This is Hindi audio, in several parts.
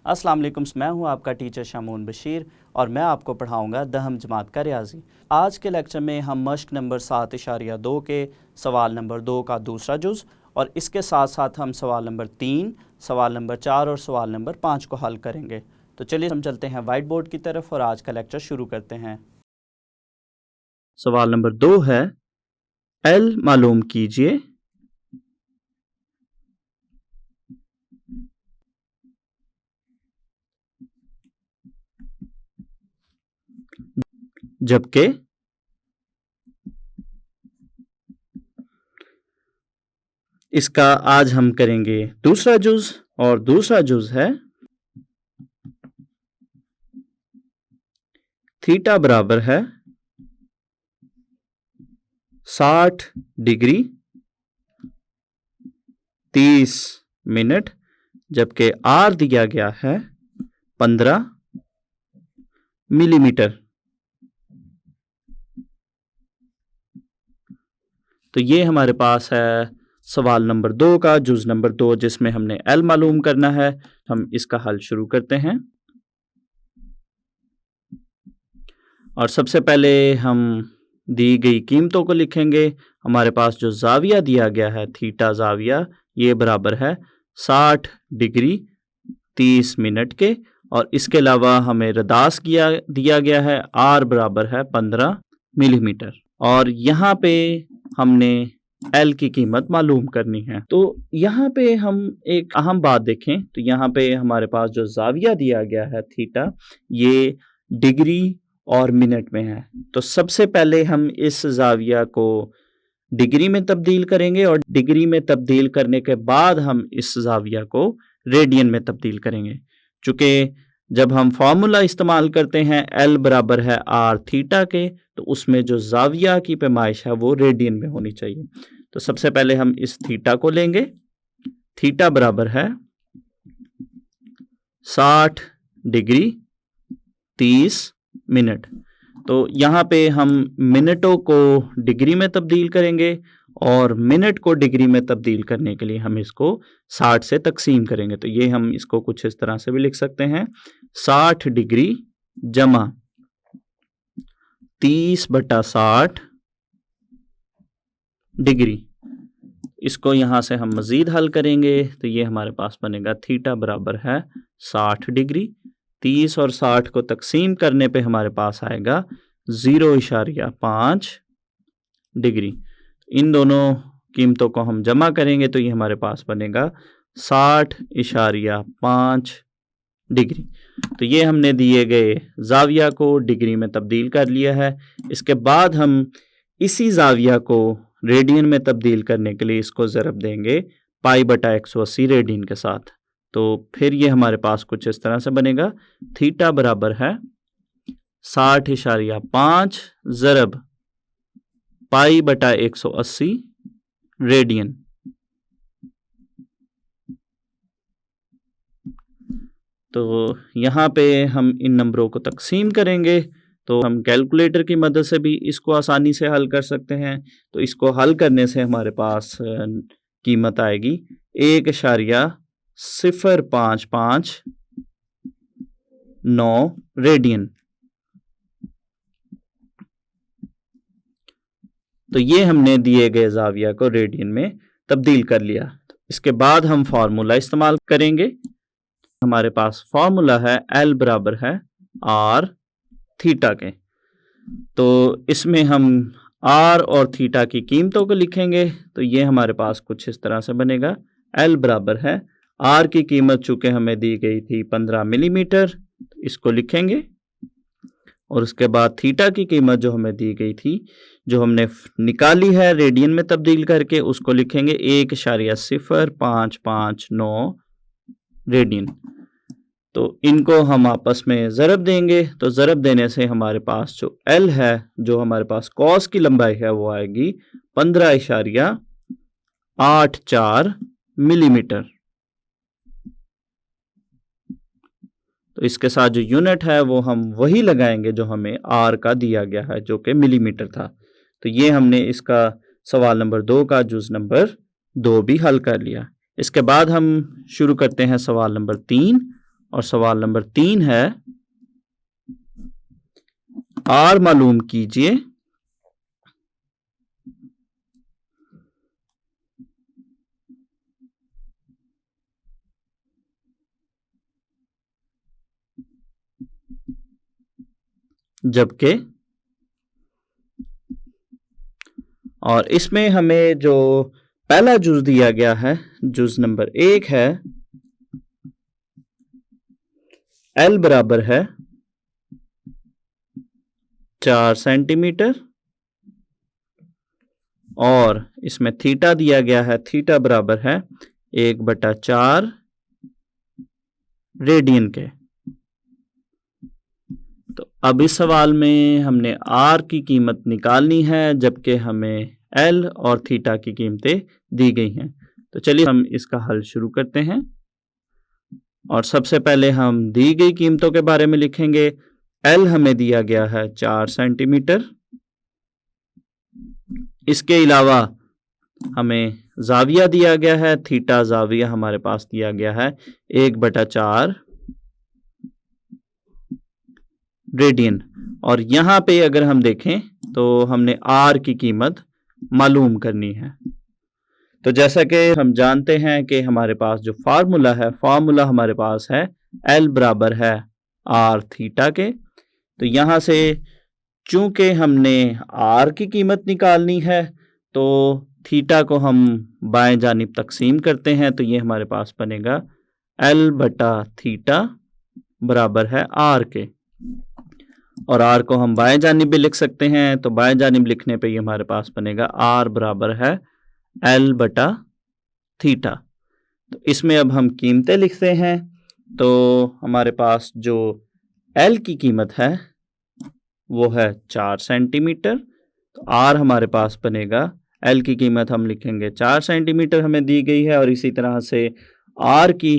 अस्सलाम वालेकुम, मैं हूं आपका टीचर शामून बशीर और मैं आपको पढ़ाऊंगा दहम जमात का रियाजी। आज के लेक्चर में हम मश्क नंबर 7.2 के सवाल नंबर 2 का दूसरा जुज़ और इसके साथ साथ हम सवाल नंबर 3, सवाल नंबर 4 और सवाल नंबर 5 को हल करेंगे। तो चलिए हम चलते हैं वाइट बोर्ड की तरफ और आज का लेक्चर शुरू करते हैं। सवाल नंबर 2 है, एल मालूम कीजिए। जबकि इसका आज हम करेंगे दूसरा जुज़ और दूसरा जुज़ है थीटा बराबर है 60 डिग्री 30 मिनट, जबकि आर दिया गया है 15 मिलीमीटर। तो ये हमारे पास है सवाल नंबर 2 का जुज़ नंबर 2, जिसमें हमने एल मालूम करना है। हम इसका हल शुरू करते हैं और सबसे पहले हम दी गई कीमतों को लिखेंगे। हमारे पास जो जाविया दिया गया है थीटा जाविया, ये बराबर है 60 डिग्री 30 मिनट के, और इसके अलावा हमें रदास दिया गया है आर बराबर है 15 मिलीमीटर, और यहाँ पे हमने एल की कीमत मालूम करनी है। तो यहाँ पे हम एक अहम बात देखें तो यहाँ पे हमारे पास जो जाविया दिया गया है थीटा, ये डिग्री और मिनट में है। तो सबसे पहले हम इस जाविया को डिग्री में तब्दील करेंगे और डिग्री में तब्दील करने के बाद हम इस जाविया को रेडियन में तब्दील करेंगे। चूँकि जब हम फॉर्मूला इस्तेमाल करते हैं एल बराबर है आर थीटा के, तो उसमें जो जाविया की पैमाइश है वो रेडियन में होनी चाहिए। तो सबसे पहले हम इस थीटा को लेंगे। थीटा बराबर है 60 डिग्री 30 मिनट। तो यहाँ पे हम मिनटों को डिग्री में तब्दील करेंगे और मिनट को डिग्री में तब्दील करने के लिए हम इसको 60 से तकसीम करेंगे। तो ये हम इसको कुछ इस तरह से भी लिख सकते हैं, 60 डिग्री जमा 30/60 डिग्री। इसको यहाँ से हम मज़ीद हल करेंगे तो ये हमारे पास बनेगा थीटा बराबर है 60 डिग्री, 30 और 60 को तकसीम करने पे हमारे पास आएगा 0.5 डिग्री। इन दोनों कीमतों को हम जमा करेंगे तो ये हमारे पास बनेगा 60.5 डिग्री। तो ये हमने दिए गए जाविया को डिग्री में तब्दील कर लिया है। इसके बाद हम इसी जाविया को रेडियन में तब्दील करने के लिए इसको ज़रब देंगे π/180 रेडियन के साथ। तो फिर ये हमारे पास कुछ इस तरह से बनेगा, थीटा बराबर है 60.5 ज़रब π/180 रेडियन। तो यहाँ पे हम इन नंबरों को तकसीम करेंगे तो हम कैलकुलेटर की मदद से भी इसको आसानी से हल कर सकते हैं। तो इसको हल करने से हमारे पास कीमत आएगी 1.0559 रेडियन। तो ये हमने दिए गए जाविया को रेडियन में तब्दील कर लिया। इसके बाद हम फार्मूला इस्तेमाल करेंगे। हमारे पास फार्मूला है एल बराबर है आर थीटा के। तो इसमें हम आर और थीटा की कीमतों को लिखेंगे। तो ये हमारे पास कुछ इस तरह से बनेगा, एल बराबर है आर की कीमत चूँकि हमें दी गई थी 15 मिलीमीटर, इसको लिखेंगे, और उसके बाद थीटा की कीमत जो हमें दी गई थी, जो हमने निकाली है रेडियन में तब्दील करके, उसको लिखेंगे 1.0559 रेडियन। तो इनको हम आपस में ज़रब देंगे। तो ज़रब देने से हमारे पास जो एल है, जो हमारे पास कॉस की लंबाई है, वो आएगी 15.84 मिलीमीटर। तो इसके साथ जो यूनिट है वो हम वही लगाएंगे जो हमें आर का दिया गया है, जो कि मिलीमीटर था। तो ये हमने इसका सवाल नंबर 2 का जुज़ नंबर 2 भी हल कर लिया। इसके बाद हम शुरू करते हैं सवाल नंबर 3, और सवाल नंबर 3 है, आर मालूम कीजिए। जबकि और इसमें हमें जो पहला जुज दिया गया है, जुज नंबर 1 है, L बराबर है 4 सेंटीमीटर और इसमें थीटा दिया गया है, थीटा बराबर है 1/4 रेडियन के। तो अब इस सवाल में हमने आर की कीमत निकालनी है, जबकि हमें एल और थीटा की कीमतें दी गई हैं। तो चलिए हम इसका हल शुरू करते हैं और सबसे पहले हम दी गई कीमतों के बारे में लिखेंगे। एल हमें दिया गया है 4 सेंटीमीटर। इसके अलावा हमें जाविया दिया गया है, थीटा जाविया हमारे पास दिया गया है 1/4 रेडियन। और यहाँ पे अगर हम देखें तो हमने आर की कीमत मालूम करनी है। तो जैसा कि हम जानते हैं कि हमारे पास जो फार्मूला है, फार्मूला हमारे पास है एल बराबर है आर थीटा के। तो यहाँ से चूंकि हमने आर की कीमत निकालनी है तो थीटा को हम बाएं जानिब तकसीम करते हैं, तो ये हमारे पास बनेगा एल बटा थीटा बराबर है आर के। और आर को हम बाएं जानिब भी लिख सकते हैं, तो बाएं जानिब लिखने पे ये हमारे पास बनेगा आर बराबर है एल बटा थीटा। तो इसमें अब हम कीमतें लिखते हैं। तो हमारे पास जो एल की कीमत है वो है 4 सेंटीमीटर। तो आर हमारे पास बनेगा, एल की कीमत हम लिखेंगे 4 सेंटीमीटर हमें दी गई है, और इसी तरह से आर की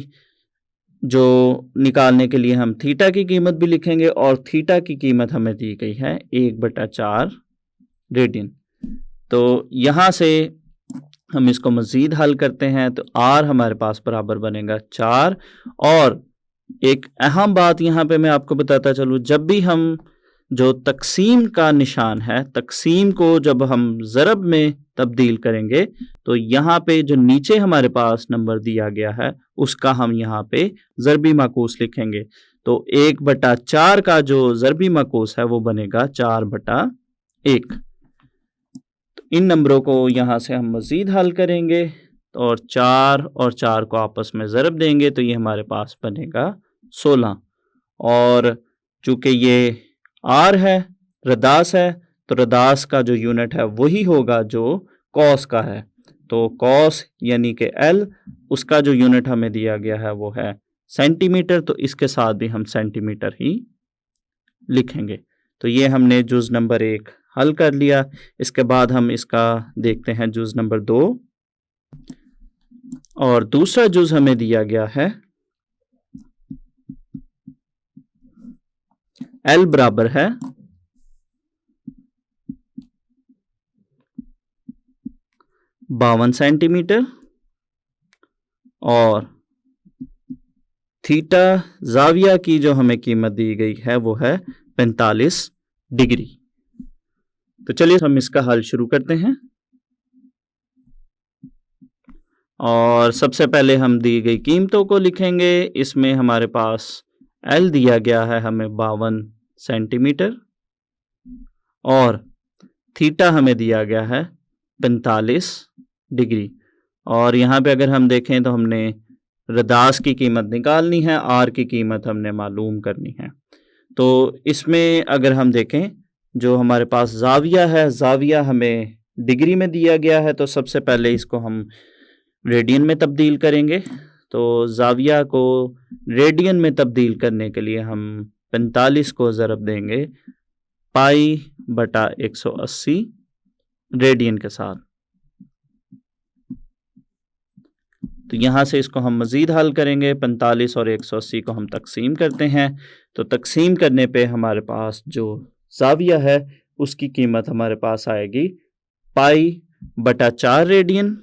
जो निकालने के लिए हम थीटा की कीमत भी लिखेंगे, और थीटा की कीमत हमें दी गई है 1/4 रेडियन। तो यहाँ से हम इसको मज़ीद हल करते हैं, तो आर हमारे पास बराबर बनेगा 4। और एक अहम बात यहाँ पे मैं आपको बताता चलूँ, जब भी हम जो तकसीम का निशान है, तकसीम को जब हम ज़रब में तब्दील करेंगे, तो यहाँ पे जो नीचे हमारे पास नंबर दिया गया है उसका हम यहाँ पे ज़रबी माकूस लिखेंगे। तो 1/4 का जो ज़रबी माकूस है वो बनेगा 4/1। तो इन नंबरों को यहाँ से हम मज़ीद हल करेंगे और 4 और 4 को आपस में ज़रब देंगे, तो ये हमारे पास बनेगा 16। और चूँकि ये आर है, रदास है, तो रदास का जो यूनिट है वही होगा जो कॉस का है। तो कॉस यानी कि एल, उसका जो यूनिट हमें दिया गया है वो है सेंटीमीटर, तो इसके साथ भी हम सेंटीमीटर ही लिखेंगे। तो ये हमने जुज़ नंबर 1 हल कर लिया। इसके बाद हम इसका देखते हैं जुज़ नंबर 2। और दूसरा जुज़ हमें दिया गया है एल बराबर है 52 सेंटीमीटर और थीटा जाविया की जो हमें कीमत दी गई है वो है 45 डिग्री। तो चलिए हम इसका हल शुरू करते हैं। और सबसे पहले हम दी गई कीमतों को लिखेंगे। इसमें हमारे पास एल दिया गया है हमें 52 सेंटीमीटर और थीटा हमें दिया गया है 45 डिग्री। और यहाँ पे अगर हम देखें तो हमने रदास की कीमत निकालनी है, आर की कीमत हमने मालूम करनी है। तो इसमें अगर हम देखें जो हमारे पास जाविया है, जाविया हमें डिग्री में दिया गया है, तो सबसे पहले इसको हम रेडियन में तब्दील करेंगे। तो जाविया को रेडियन में तब्दील करने के लिए हम 45 को ज़रब देंगे पाई बटा 180 रेडियन के साथ। तो यहाँ से इसको हम मज़ीद हल करेंगे। 45 और 180 को हम तकसीम करते हैं, तो तकसीम करने पे हमारे पास जो जाविया है उसकी कीमत हमारे पास आएगी पाई बटा 4 रेडियन।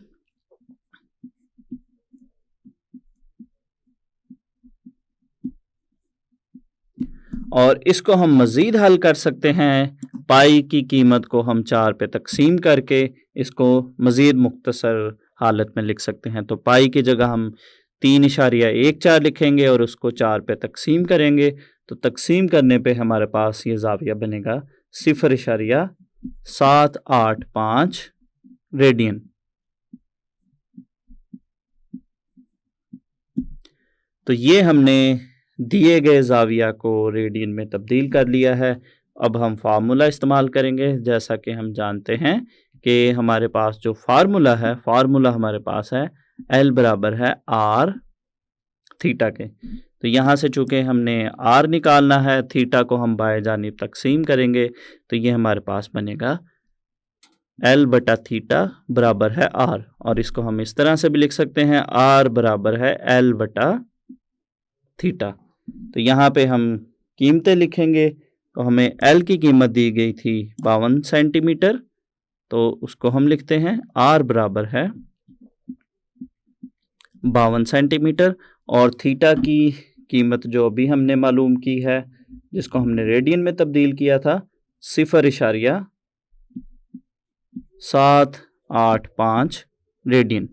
और इसको हम मज़ीद हल कर सकते हैं। पाई की कीमत को हम 4 पे तकसीम करके इसको मज़ीद मुख्तसर हालत में लिख सकते हैं। तो पाई की जगह हम 3.14 लिखेंगे और उसको 4 पे तकसीम करेंगे। तो तकसीम करने पे हमारे पास ये ज़ाविया बनेगा 0.785 रेडियन। तो ये हमने दिए गए ज़ाविया को रेडियन में तब्दील कर लिया है। अब हम फार्मूला इस्तेमाल करेंगे। जैसा कि हम जानते हैं कि हमारे पास जो फार्मूला हमारे पास है L बराबर है R थीटा के। तो यहाँ से चूँकि हमने R निकालना है, थीटा को हम बाएं जानिब तकसीम करेंगे, तो ये हमारे पास बनेगा L बटा थीटा बराबर है R। और इसको हम इस तरह से भी लिख सकते हैं, R बराबर है L बटा थीटा। तो यहाँ पे हम कीमतें लिखेंगे। तो हमें L की कीमत दी गई थी 52 सेंटीमीटर, तो उसको हम लिखते हैं R बराबर है 52 सेंटीमीटर। और थीटा की कीमत जो अभी हमने मालूम की है, जिसको हमने रेडियन में तब्दील किया था, 0.785 रेडियन।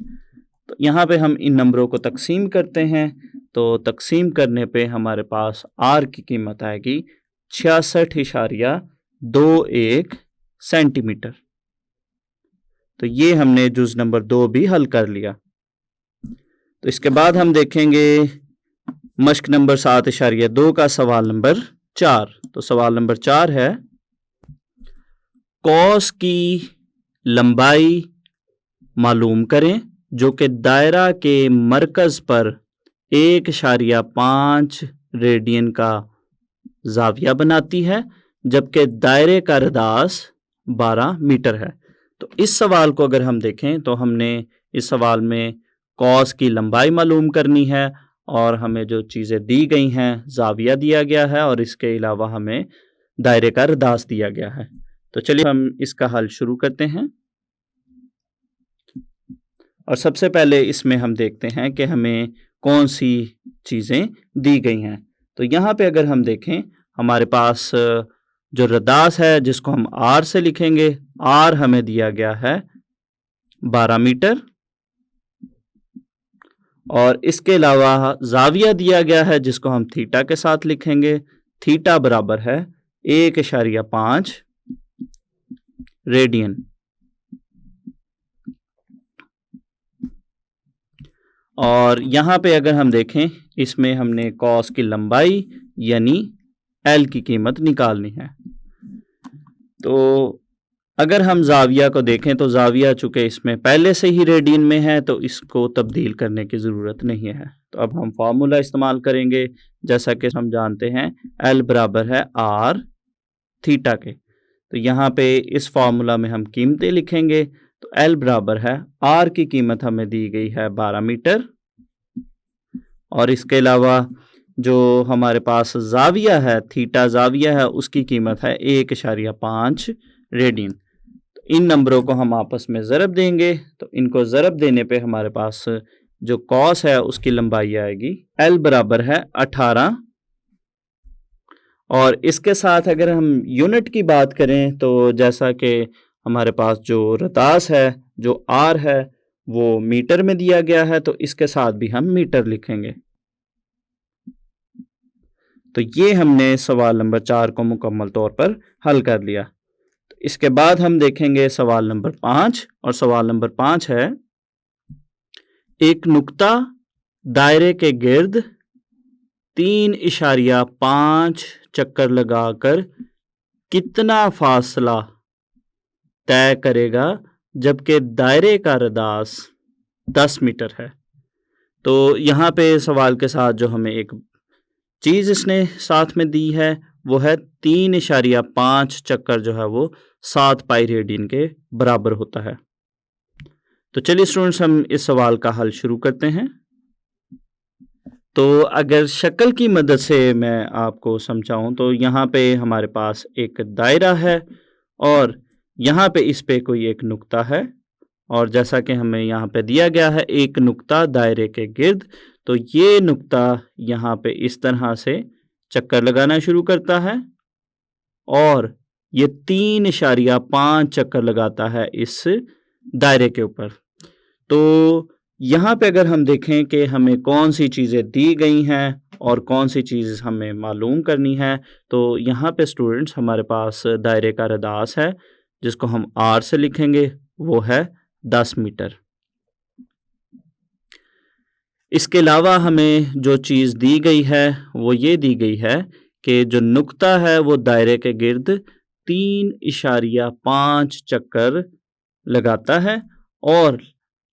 तो यहाँ पे हम इन नंबरों को तकसीम करते हैं। तो तकसीम करने पे हमारे पास R की कीमत आएगी 66.21 सेंटीमीटर। तो ये हमने जुज़ नंबर 2 भी हल कर लिया। तो इसके बाद हम देखेंगे मश्क नंबर 7.2 का सवाल नंबर 4। तो सवाल नंबर 4 है, कॉस की लंबाई मालूम करें जो कि दायरा के मरकज पर 1.5 रेडियन का ज़ाविया बनाती है, जबकि दायरे का रदास 12 मीटर है। तो इस सवाल को अगर हम देखें तो हमने इस सवाल में कॉस की लंबाई मालूम करनी है और हमें जो चीज़ें दी गई हैं, ज़ाविया दिया गया है और इसके अलावा हमें दायरे का रदास दिया गया है। तो चलिए हम इसका हल शुरू करते हैं। और सबसे पहले इसमें हम देखते हैं कि हमें कौन सी चीज़ें दी गई हैं। तो यहाँ पे अगर हम देखें, हमारे पास जो रदास है जिसको हम R से लिखेंगे, R हमें दिया गया है 12 मीटर। और इसके अलावा ज़ाविया दिया गया है जिसको हम थीटा के साथ लिखेंगे। थीटा बराबर है 1.5 रेडियन। और यहाँ पे अगर हम देखें, इसमें हमने कॉस की लंबाई यानी L की कीमत निकालनी है। तो अगर हम ज़ाविया को देखें तो ज़ाविया चूँकि इसमें पहले से ही रेडियन में है, तो इसको तब्दील करने की ज़रूरत नहीं है। तो अब हम फार्मूला इस्तेमाल करेंगे। जैसा कि हम जानते हैं L बराबर है R थीटा के। तो यहाँ पे इस फार्मूला में हम कीमतें लिखेंगे। तो L बराबर है, R की कीमत हमें दी गई है 12 मीटर, और इसके अलावा जो हमारे पास ज़ाविया है, थीटा ज़ाविया है, उसकी कीमत है 1.5 रेडियन। तो इन नंबरों को हम आपस में ज़रब देंगे। तो इनको ज़रब देने पे हमारे पास जो कॉस है उसकी लंबाई आएगी, L बराबर है 18। और इसके साथ अगर हम यूनिट की बात करें तो जैसा कि हमारे पास जो रदास है, जो R है, वो मीटर में दिया गया है, तो इसके साथ भी हम मीटर लिखेंगे। तो ये हमने सवाल नंबर 4 को मुकम्मल तौर पर हल कर लिया। तो इसके बाद हम देखेंगे सवाल नंबर 5। और सवाल नंबर 5 है, एक नुक्ता दायरे के गिर्द 3.5 चक्कर लगाकर कितना फासला तय करेगा जबकि दायरे का रदास 10 मीटर है। तो यहाँ पे सवाल के साथ जो हमें एक चीज़ इसने साथ में दी है वो है 3.5 चक्कर जो है वो 7 पाई रेडियन के बराबर होता है। तो चलिए स्टूडेंट्स, हम इस सवाल का हल शुरू करते हैं। तो अगर शक्ल की मदद से मैं आपको समझाऊं तो यहाँ पे हमारे पास एक दायरा है और यहाँ पे इस पे कोई एक नुक्ता है, और जैसा कि हमें यहाँ पे दिया गया है एक नुक्ता दायरे के गिर्द, तो ये नुक्ता यहाँ पे इस तरह से चक्कर लगाना शुरू करता है और ये 3.5 चक्कर लगाता है इस दायरे के ऊपर। तो यहाँ पे अगर हम देखें कि हमें कौन सी चीज़ें दी गई हैं और कौन सी चीज़ हमें मालूम करनी है, तो यहाँ पे स्टूडेंट्स हमारे पास दायरे का रदास है जिसको हम R से लिखेंगे, वो है 10 मीटर। इसके अलावा हमें जो चीज़ दी गई है वो ये दी गई है कि जो नुक्ता है वो दायरे के गिर्द 3.5 चक्कर लगाता है और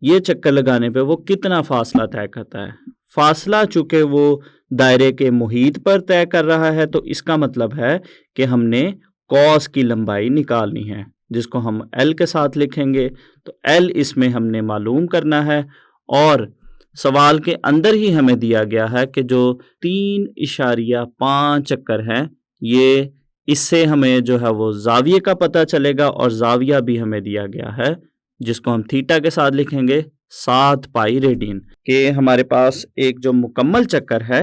ये चक्कर लगाने पे वो कितना फासला तय करता है। फासला चूँकि वो दायरे के मुहीत पर तय कर रहा है तो इसका मतलब है कि हमने कॉस की लंबाई निकालनी है जिसको हम L के साथ लिखेंगे। तो L इसमें हमने मालूम करना है और सवाल के अंदर ही हमें दिया गया है कि जो 3.5 चक्कर हैं, ये इससे हमें जो है वो ज़ाविये का पता चलेगा और ज़ाविया भी हमें दिया गया है जिसको हम थीटा के साथ लिखेंगे 7 पाई रेडियन। कि हमारे पास एक जो मुकम्मल चक्कर है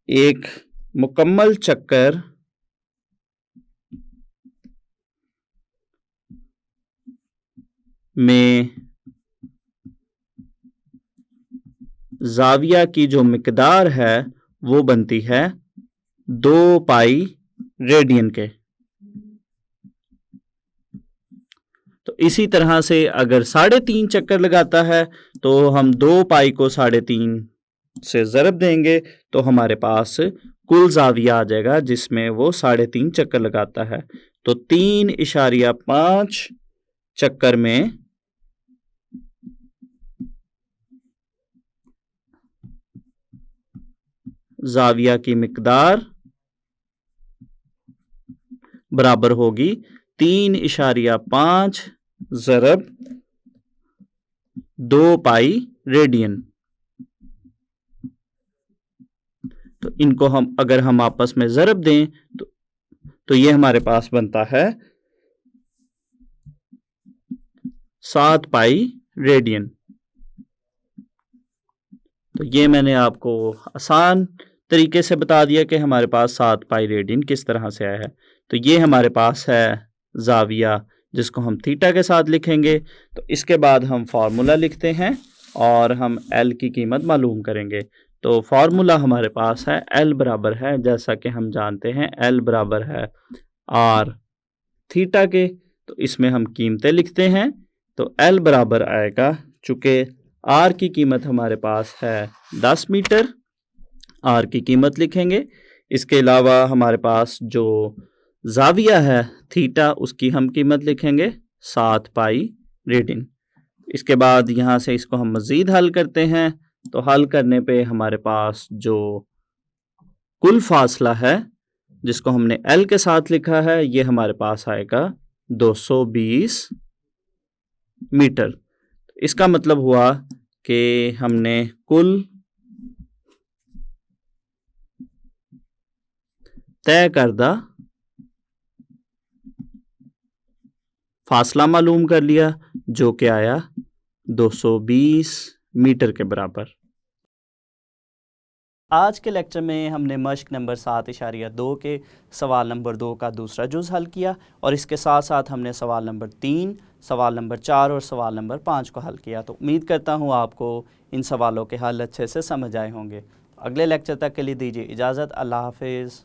एक मुकम्मल चक्कर में ज़ाविया की जो मिकदार है वो बनती है 2 पाई रेडियन के। तो इसी तरह से अगर 3.5 चक्कर लगाता है तो हम 2 पाई को 3.5 से ज़रब देंगे तो हमारे पास कुल ज़ाविया आ जाएगा जिसमें वो 3.5 चक्कर लगाता है। तो 3.5 चक्कर में ज़ाविया की मिकदार बराबर होगी 3.5 ज़रब 2 पाई रेडियन। तो इनको हम अगर हम आपस में ज़रब दें तो ये हमारे पास बनता है 7 पाई रेडियन। तो ये मैंने आपको आसान तरीके से बता दिया कि हमारे पास 7 पाई रेडियन किस तरह से आया है। तो ये हमारे पास है ज़ाविया जिसको हम थीटा के साथ लिखेंगे। तो इसके बाद हम फार्मूला लिखते हैं और हम L की कीमत मालूम करेंगे। तो फार्मूला हमारे पास है L बराबर है, जैसा कि हम जानते हैं L बराबर है R थीटा के। तो इसमें हम कीमतें लिखते हैं। तो L बराबर आएगा, चूँकि R की कीमत हमारे पास है 10 मीटर, R की कीमत लिखेंगे। इसके अलावा हमारे पास जो ज़ाविया है थीटा, उसकी हम कीमत लिखेंगे 7 पाई रेडियन। इसके बाद यहाँ से इसको हम मज़ीद हल करते हैं। तो हल करने पे हमारे पास जो कुल फासला है जिसको हमने L के साथ लिखा है ये हमारे पास आएगा 220 मीटर। इसका मतलब हुआ कि हमने कुल तय करदा फासला मालूम कर लिया जो कि आया 220 मीटर के बराबर। आज के लेक्चर में हमने मश्क नंबर 7.2 के सवाल नंबर 2 का दूसरा जुज़ हल किया और इसके साथ साथ हमने सवाल नंबर 3, सवाल नंबर 4 और सवाल नंबर 5 को हल किया। तो उम्मीद करता हूँ आपको इन सवालों के हल अच्छे से समझ आए होंगे। अगले लेक्चर तक के लिए दीजिए इजाज़त। अल्लाह हाफिज़।